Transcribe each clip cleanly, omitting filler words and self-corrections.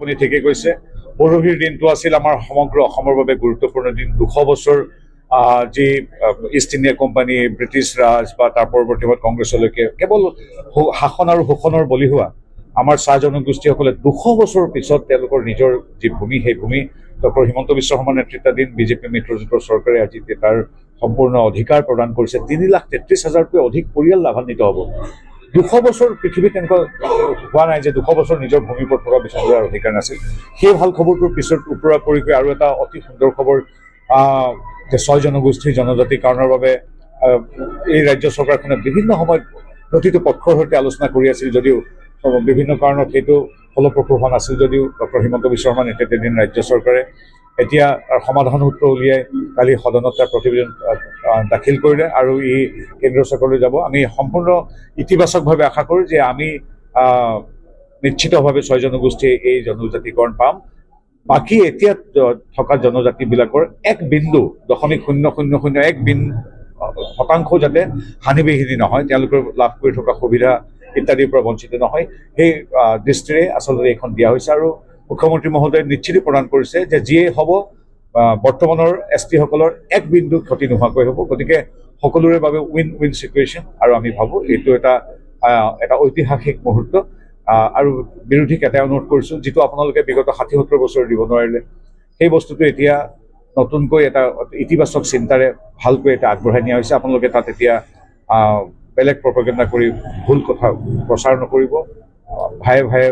আপুনি ঠিকে কৈছে পৰহিৰ দিনটো আছিল আমাৰ সমগ্ৰ অসমৰ বাবে গুৰুত্বপূৰ্ণ দিন 200 বছৰ যি ইষ্ট ইণ্ডিয়া কোম্পানী ব্ৰিটিছ ৰাজ বা তাৰ পৰৱৰ্তী সময়ত কংগ্ৰেছলৈকে কেৱল শাসন আৰু শোষণৰ বলি হোৱা আমাৰ চাহ জনগোষ্ঠীসকলে 200 বছৰৰ পিছত তেওঁলোকৰ নিজৰ যি ভূমি সেই ভূমি ডক্টৰ হিমন্ত বিশ্ব শৰ্মাৰ নেতৃত্বাধীন বিজেপি মিত্ৰজোঁটৰ চৰকাৰে আজি তাৰ সম্পূৰ্ণ অধিকাৰ প্ৰদান কৰিছে 3,33,000তকৈ অধিক পৰিয়াল লাভান্বিত হ'ব 200 বছৰ পৃথিৱীত তেনেকুৱা হোৱা নাই যে 200 বছৰ নিজৰ ভূমিৰ ওপৰত থকা বিচাৰ কৰাৰ অধিকাৰ নাছিল সেই ভাল খবৰটোৰ পিছত ওপৰা পৰিকৈ আৰু এটা অতি সুন্দৰ খবৰ যে 6 জনগোষ্ঠীৰ জনজাতি কাৰণৰ বাবে এই ৰাজ্য চৰকাৰখনে বিভিন্ন সময়ত প্ৰতিটো পক্ষৰ সৈতে আলোচনা কৰি আছিল যদিও বিভিন্ন কাৰণত সেইটো ফলপ্ৰসূ হোৱা নাছিল যদিও ডক্টৰ হিমন্ত বিশ্ব শৰ্মা নেতৃত্বাধীন ৰাজ্য চৰকাৰে এতিয়া সমাধান সূত্ৰ উলিয়াই কালি সদনত তাৰ প্ৰতিবেদন দাখিল কৰিলে আৰু ই কেন্দ্ৰীয় চৰকাৰলৈ যাব আমি সম্পূৰ্ণ ইতিবাচকভাৱে আশা কৰোঁ যে আমি নিশ্চিতভাৱে 6 জনগোষ্ঠীয়ে এই জনজাতিকৰণ পাম বাকী এতিয়া থকা জনজাতিবিলাকৰ 1.00001 যাতে হানিবিঘিনি নহয় তেওঁলোকৰ লাভ কৰি থকা সুবিধা ইত্যাদিৰ পৰা বঞ্চিত নহয় সেই দৃষ্টিৰে আচলতে এইখন দিয়া হৈছে আৰু মুখ্যমন্ত্ৰী মহোদয়ে নিশ্চিতি প্ৰদান কৰিছে যে যিয়ে হ'ব বৰ্তমানৰ এছটিসকলৰ 1 বিন্দু ক্ষতি নোহোৱাকৈ হ'ব গতিকে সকলোৰে বাবে উইন উইন চিটুৱেশ্যন আৰু আমি ভাবোঁ এইটো এটা ঐতিহাসিক মুহূৰ্ত আৰু বিৰোধীক এটাই অনুৰোধ কৰিছোঁ যিটো আপোনালোকে বিগত 60-70 বছৰ দিব নোৱাৰিলে সেই বস্তুটো এতিয়া নতুনকৈ এটা ইতিবাচক চিন্তাৰে ভালকৈ এটা আগবঢ়াই নিয়া হৈছে আপোনালোকে তাত এতিয়া বেলেগ প্ৰপেগেণ্ডা কৰি ভুল কথা প্ৰচাৰ নকৰিব ভায়ে ভায়ে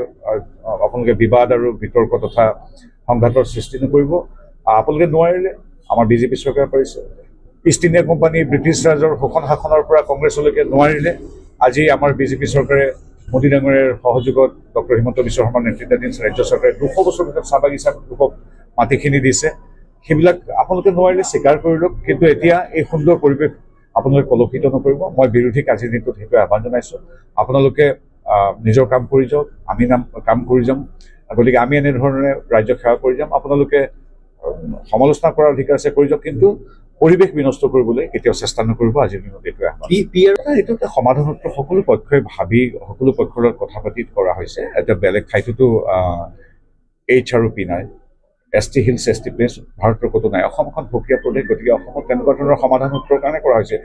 আপোনালোকে বিবাদ আৰু বিতৰ্ক তথা সংঘাতৰ সৃষ্টি নকৰিব আপোনালোকে নোৱাৰিলে আমাৰ বিজেপি চৰকাৰ পাৰিছে ইষ্ট ইণ্ডিয়া কোম্পানী ব্ৰিটিছ ৰাজৰ শোষণ শাসনৰ পৰা কংগ্ৰেছলৈকে নোৱাৰিলে আজি আমাৰ বিজেপি চৰকাৰে মোদী ডাঙৰীয়াৰ সহযোগত ডক্টৰ হিমন্ত বিশ্ব শৰ্মাৰ নেতৃত্বাধীন ৰাজ্য চৰকাৰে 200 বছৰ ভিতৰত চাহ বাগিচা মাটিখিনি দিছে সেইবিলাক আপোনালোকে নোৱাৰিলে স্বীকাৰ কৰি লওক কিন্তু এতিয়া এই সুন্দৰ পৰিৱেশ আপোনালোকে কলুষিত নকৰিব মই বিৰোধীক আজিৰ দিনটোত সেইটো আহ্বান জনাইছোঁ আপোনালোকে নিজৰ কাম কৰি যাওক আমি কাম কৰি যাম গতিকে আমি এনেধৰণে ৰাজ্যক সেৱা কৰি যাম আপোনালোকে সমালোচনা কৰাৰ অধিকাৰ আছে কৰি যাওক কিন্তু পৰিৱেশ বিনষ্ট কৰিবলৈ কেতিয়াও চেষ্টা নকৰিব আজিৰ দিনত এইটো আহ্বান এইটো এটা সমাধানত সকলো পক্ষই ভাবি সকলো পক্ষৰ লগত কথা পাতি কৰা হৈছে এটা বেলেগ ঠাইটোতো এইচ আৰু পি নাই ST হিলছ ST প্লেচ ভাৰতৰ ক'তো নাই অসমখন সুকীয়া প্ৰদেশ গতিকে অসমত তেনেকুৱা ধৰণৰ সমাধান সূত্ৰৰ কাৰণে কৰা হৈছে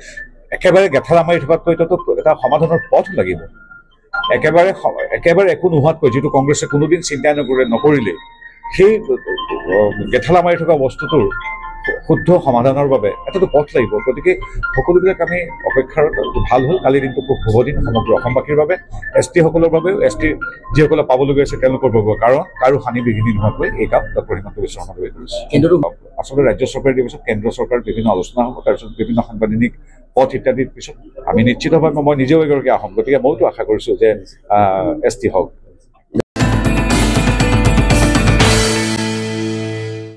একেবাৰে গেঠালা মাৰি থকাতকৈ এটাতো এটা সমাধানৰ পথ লাগিব একেবাৰে একো নোহোৱাতকৈ যিটো কংগ্ৰেছে কোনোদিন চিন্তা নকৰিলে সেই গেঠালা মাৰি থকা বস্তুটোৰ শুদ্ধ সমাধানৰ বাবে এটাতো পথ লাগিব গতিকে সকলোবিলাক আমি অপেক্ষাৰ ভাল হ'ল কালিৰ দিনটো খুব শুভ দিন সমগ্ৰ অসমবাসীৰ বাবে ST সকলৰ বাবেও ST যিসকলে পাবলগীয়া আছে তেওঁলোকৰ বাবে কাৰণ কাৰো হানি বিঘিনি নোহোৱাকৈ এই কাম ডক্টৰ হিমন্ত বিশ্ব শৰ্মাই কৰিছে কিন্তু আচলতে ৰাজ্য চৰকাৰে দিয়াৰ পিছত কেন্দ্ৰ চৰকাৰৰ বিভিন্ন আলোচনা হ'ব তাৰপিছত বিভিন্ন সাংবিধানিক পথ ইত্যাদিৰ পিছত আমি নিশ্চিতভাৱে মই নিজেও এগৰাকী আহোম গতিকে মইতো আশা কৰিছোঁ যে ST হওক